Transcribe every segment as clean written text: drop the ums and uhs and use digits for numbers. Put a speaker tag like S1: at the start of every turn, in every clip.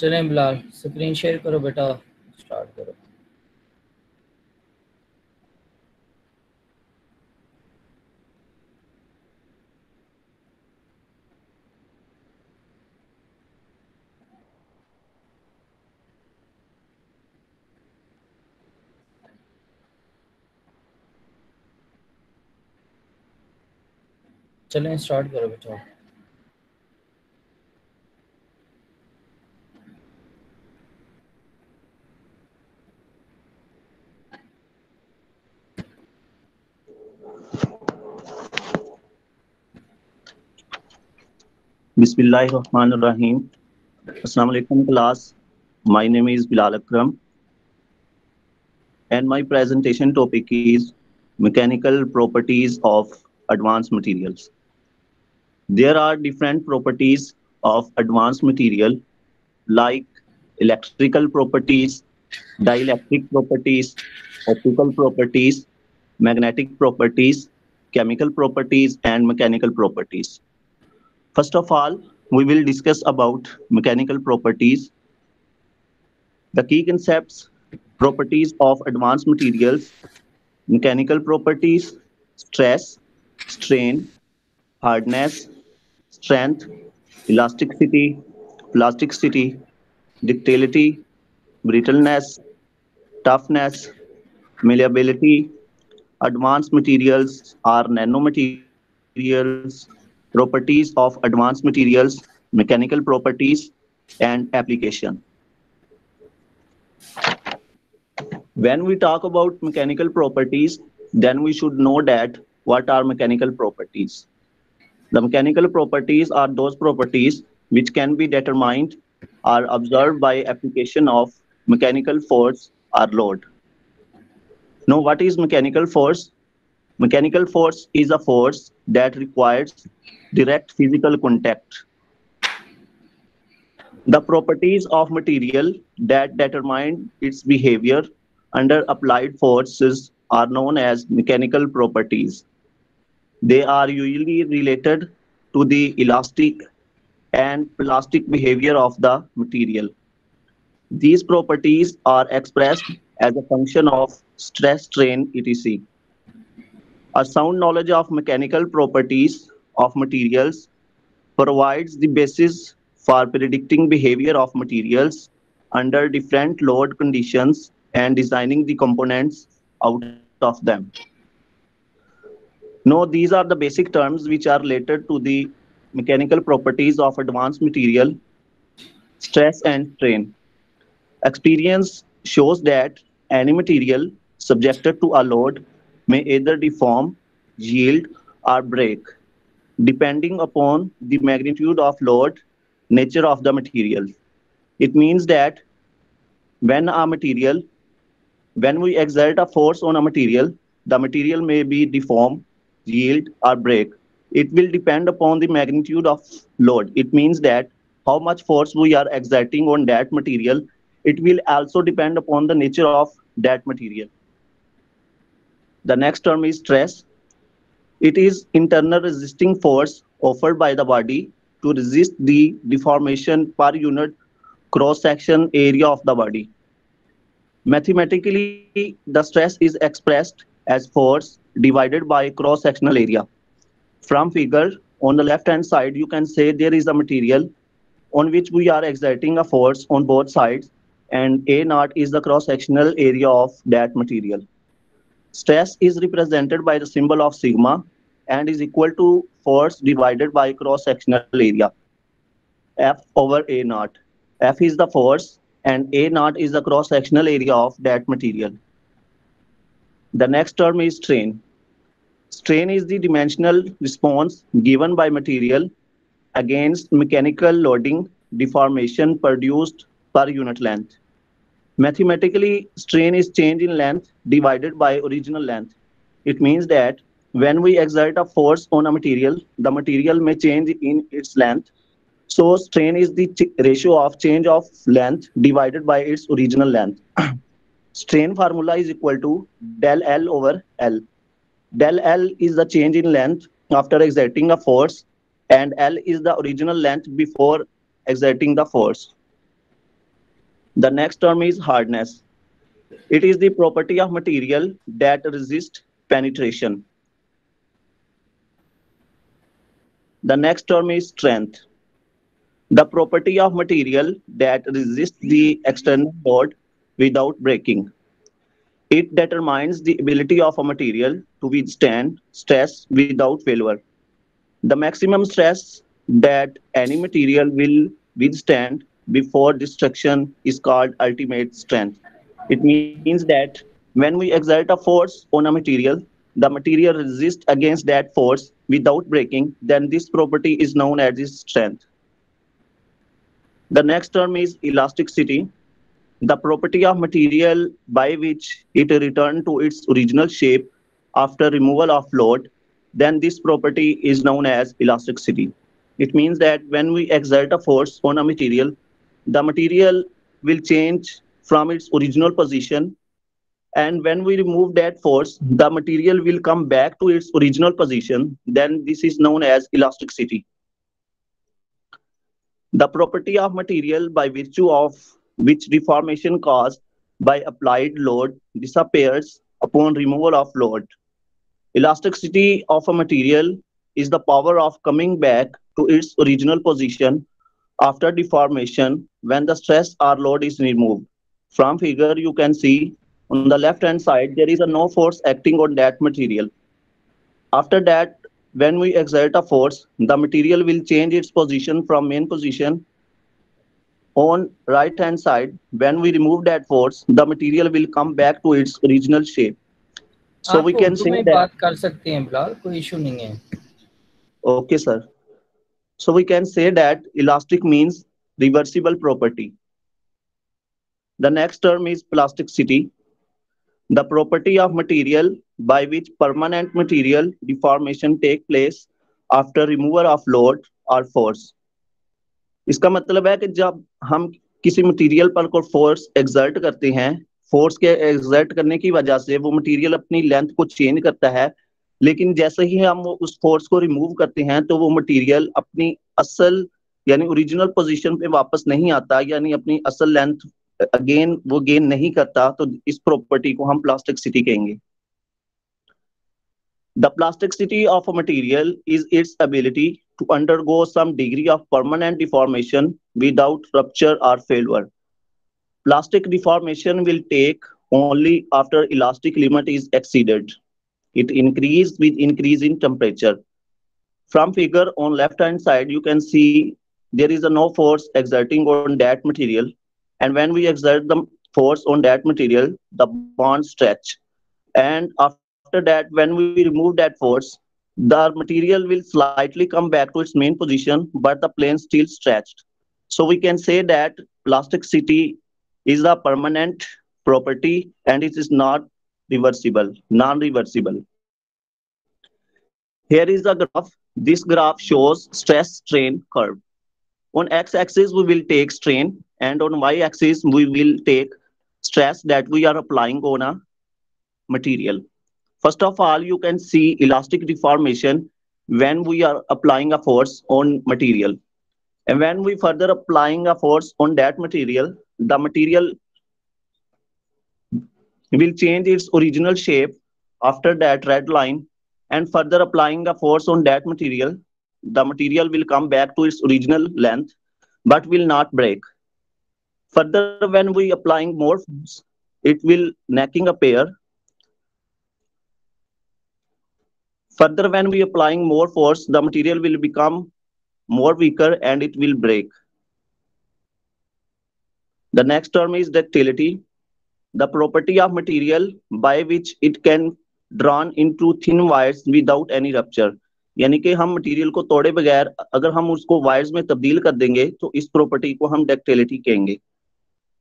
S1: चलें Bilal, screen share करो बेटा, स्टार्ट करो। चलें स्टार्ट करो बेटा।
S2: Bismillahirrahmanirrahim. Assalamu alaikum class. My name is Bilal Akram and my presentation topic is mechanical properties of advanced materials. There are different properties of advanced material like electrical properties, dielectric properties, optical properties, magnetic properties, chemical properties and mechanical properties. First of all, we will discuss about mechanical properties. The key concepts, properties of advanced materials, mechanical properties, stress, strain, hardness, strength, elasticity, plasticity, ductility, brittleness, toughness, malleability. Advanced materials are nanomaterials, properties of advanced materials, mechanical properties, and application. When we talk about mechanical properties, then we should know that what are mechanical properties. The mechanical properties are those properties which can be determined or observed by application of mechanical force or load. Now, what is mechanical force? Mechanical force is a force that requires direct physical contact. The properties of material that determine its behavior under applied forces are known as mechanical properties. They are usually related to the elastic and plastic behavior of the material. These properties are expressed as a function of stress, strain, etc. A sound knowledge of mechanical properties of materials provides the basis for predicting behavior of materials under different load conditions and designing the components out of them. Now, these are the basic terms which are related to the mechanical properties of advanced material, stress and strain. Experience shows that any material subjected to a load may either deform, yield, or break, depending upon the magnitude of load, nature of the material. It means that when a material, when we exert a force on a material, the material may be deform, yield, or break. It will depend upon the magnitude of load. It means that how much force we are exerting on that material, it will also depend upon the nature of that material. The next term is stress. It is internal resisting force offered by the body to resist the deformation per unit cross-section area of the body. Mathematically, the stress is expressed as force divided by cross-sectional area. From figure, on the left-hand side, you can say there is a material on which we are exerting a force on both sides, and A naught is the cross-sectional area of that material. Stress is represented by the symbol of sigma and is equal to force divided by cross-sectional area, F over A naught. F is the force and A naught is the cross-sectional area of that material. The next term is strain. Strain is the dimensional response given by material against mechanical loading deformation produced per unit length. Mathematically, strain is change in length divided by original length. It means that when we exert a force on a material, the material may change in its length. So strain is the ratio of change of length divided by its original length. Strain formula is equal to del L over L. Del L is the change in length after exerting a force, and L is the original length before exerting the force. The next term is hardness. It is the property of material that resists penetration. The next term is strength. The property of material that resists the external load without breaking. It determines the ability of a material to withstand stress without failure. The maximum stress that any material will withstand before destruction is called ultimate strength. It means that when we exert a force on a material, the material resists against that force without breaking, then this property is known as its strength. The next term is elasticity, the property of material by which it returns to its original shape after removal of load, then this property is known as elasticity. It means that when we exert a force on a the material will change from its original position, and when we remove that force, the material will come back to its original position. Then this is known as elasticity. The property of material by virtue of which deformation caused by applied load disappears upon removal of load. Elasticity of a material is the power of coming back to its original position after deformation when the stress or load is removed. From figure you can see on the left hand side there is a no force acting on that material. After that, when we exert a force, the material will change its position from main position on right hand side. When we remove that force, the material will come back to its original shape. So
S1: आप
S2: we can
S1: Urdu
S2: say
S1: में
S2: that,
S1: बात कर सकते हैं बिलाल, कोई issue नहीं है।
S2: okay sir. So we can say that elastic means reversible property. The next term is plasticity, the property of material by which permanent material deformation take place after removal of load or force. इसका मतलब है कि जब हम किसी material पर कोई force exert करते हैं, फोर्स के एक्सर्ट करने की वजह से वो मटेरियल अपनी लेंथ को चेंज करता है, लेकिन जैसे ही हम वो उस फोर्स को रिमूव करते हैं तो वो मटेरियल अपनी असल यानी ओरिजिनल पोजीशन पे वापस नहीं आता, यानी अपनी असल लेंथ अगेन वो गेन नहीं करता, तो इस प्रॉपर्टी को हम प्लास्टिसिटी कहेंगे। The plasticity of a material is its ability to undergo some degree of permanent deformation without rupture or failure. Plastic deformation will take only after elastic limit is exceeded. It increases with increase in temperature. From figure on left hand side, you can see there is a no force exerting on that material. And when we exert the force on that material, the bonds stretch. And after that, when we remove that force, the material will slightly come back to its main position, but the plane still stretched. So we can say that plasticity is a permanent property and it is not reversible, non-reversible. Here is the graph. This graph shows stress strain curve. On x-axis we will take strain, and on y-axis we will take stress that we are applying on a material. First of all, you can see elastic deformation when we are applying a force on material. And when we further applying a force on that material, the material will change its original shape after that red line, and further applying a force on that material, the material will come back to its original length but will not break. Further, when we applying more force, it will necking a pair. Further, when we applying more force, the material will become more weaker and it will break. The next term is ductility, the property of material by which it can drawn into thin wires without any rupture. यानी कि हम material को तोड़े बगैर अगर हम उसको wires में तब्दील कर देंगे तो इस प्रॉपर्टी को हम डक्टिलिटी कहेंगे।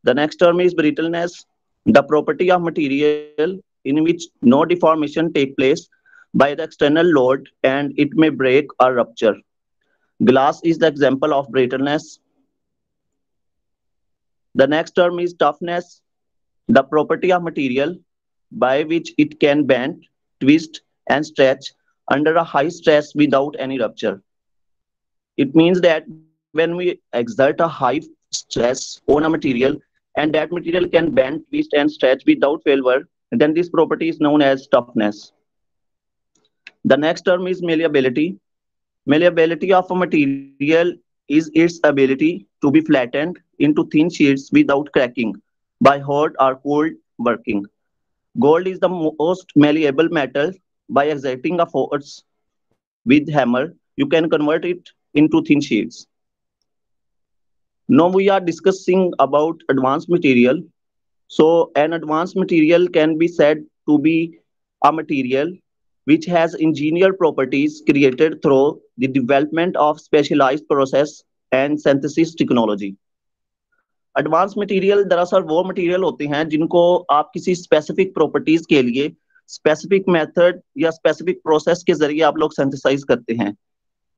S2: The next term is brittleness, the property of material in which no deformation take place by the external load and it may break or rupture. Glass is the example of brittleness. The next term is toughness, the property of material by which it can bend, twist, and stretch under a high stress without any rupture. It means that when we exert a high stress on a material, and that material can bend, twist, and stretch without failure, then this property is known as toughness. The next term is malleability. Malleability of a material is its ability to be flattened into thin sheets without cracking by hot or cold working. Gold is the most malleable metal. By exerting a force with hammer, you can convert it into thin sheets. Now we are discussing about advanced material. So an advanced material can be said to be a material which has engineered properties created through the development of specialized process and synthesis technology. Advance material दरअसल वो material होते हैं जिनको आप किसी specific properties के लिए specific method या स्पेसिफिक प्रोसेस के जरिए आप लोग सिंथेसाइज करते हैं,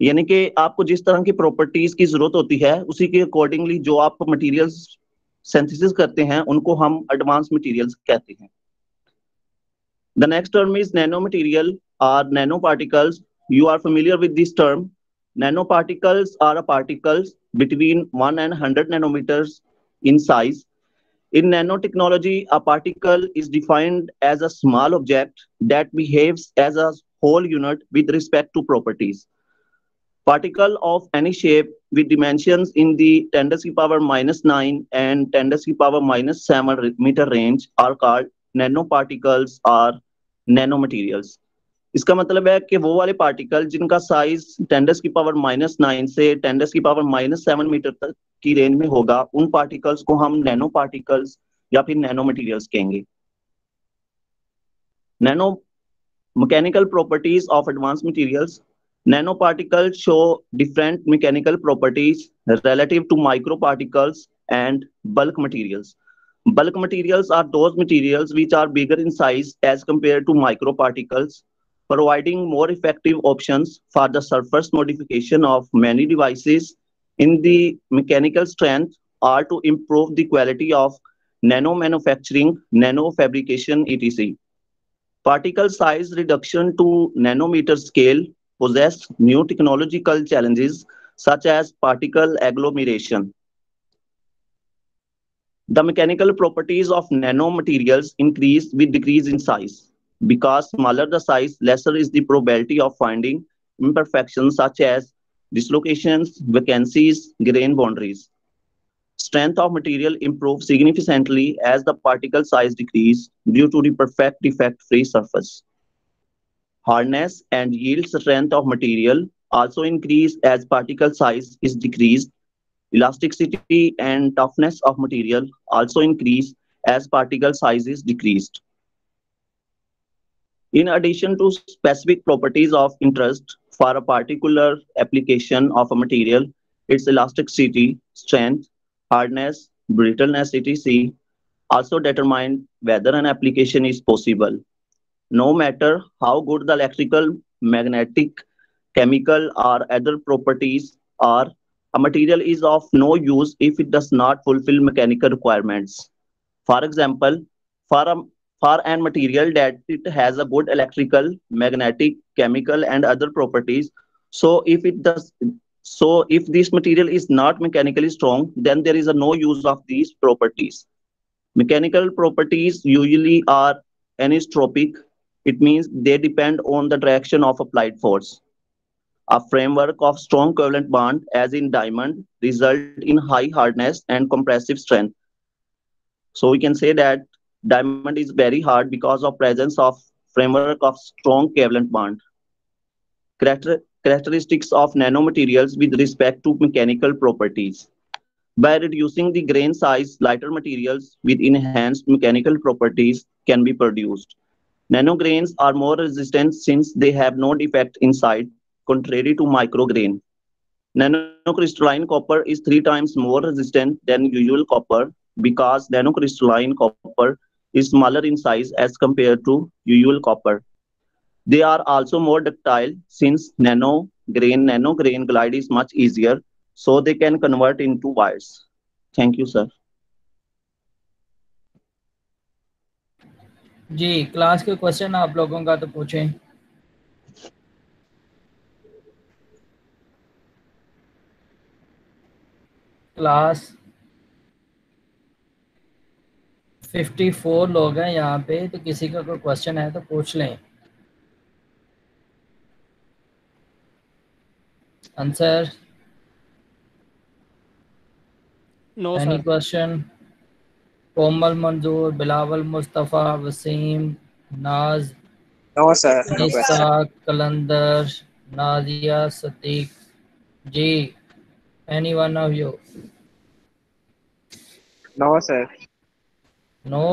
S2: यानी कि आपको जिस तरह की प्रॉपर्टीज की जरूरत होती है उसी के अकॉर्डिंगली जो आप मटेरियल्स सिंथेसिस करते हैं उनको हम एडवांस मटेरियल्स कहते हैं. The next term is nanomaterial or nanoparticles. You are familiar with this term. Nanoparticles are particles between 1 and 100 nanometers in size. In nanotechnology, a particle is defined as a small object that behaves as a whole unit with respect to properties. Particle of any shape with dimensions in the 10 to the power minus 9 and 10 to the power minus 7 meter range are called nanoparticles or nanomaterials. इसका मतलब है कि वो वाले particle जिनका size 10 की power -9 से 10 की पावर -7 मीटर तक की रेंज में होगा, उन पार्टिकल्स को हम नैनो पार्टिकल्स या फिर नैनो मटेरियल्स कहेंगे. Nano mechanical properties of advanced materials. Nanoparticles show different mechanical properties relative to microparticles and bulk materials. Bulk materials are those materials which are bigger in size as compared to microparticles, providing more effective options for the surface modification of many devices in the mechanical strength or to improve the quality of nano manufacturing, nano fabrication, etc. Particle size reduction to nanometer scale possess new technological challenges such as particle agglomeration. The mechanical properties of nanomaterials increase with decrease in size. Because smaller the size, lesser is the probability of finding imperfections such as dislocations, vacancies, grain boundaries. Strength of material improves significantly as the particle size decreases due to the perfect defect-free surface. Hardness and yield strength of material also increase as particle size is decreased. Elasticity and toughness of material also increase as particle size is decreased. In addition to specific properties of interest for a particular application of a material, its elasticity, strength, hardness, brittleness, etc. also determine whether an application is possible. No matter how good the electrical, magnetic, chemical, or other properties are, a material is of no use if it does not fulfill mechanical requirements. For example, for, a, for an material that it has a good electrical, magnetic, chemical, and other properties, so if this material is not mechanically strong, then there is a no use of these properties. Mechanical properties usually are anisotropic. It means they depend on the direction of applied force. A framework of strong covalent bond, as in diamond, result in high hardness and compressive strength. So we can say that diamond is very hard because of presence of framework of strong covalent bond. Characteristics of nanomaterials with respect to mechanical properties. By reducing the grain size, lighter materials with enhanced mechanical properties can be produced. Nanograins are more resistant since they have no defect inside, contrary to micrograin. Nanocrystalline copper is 3 times more resistant than usual copper because nanocrystalline copper is smaller in size as compared to usual copper. They are also more ductile since nanograin glide is much easier, so they can convert into wires. Thank you, sir.
S1: जी, class के question आप लोगों का तो पूछें. Class 54 लोग हैं यहाँ पे, तो किसी का कोई क्वेश्चन है तो पूछ लें। Answer?
S3: No
S1: any
S3: sir.
S1: Question? Komal Manzoor, Bilawal Mustafa, Waseem, Naaz,
S4: no sir, no
S1: Nisa,
S4: question.
S1: Kalandar, Nazia, Sadiq ji, any one of you?
S4: No sir.
S1: No.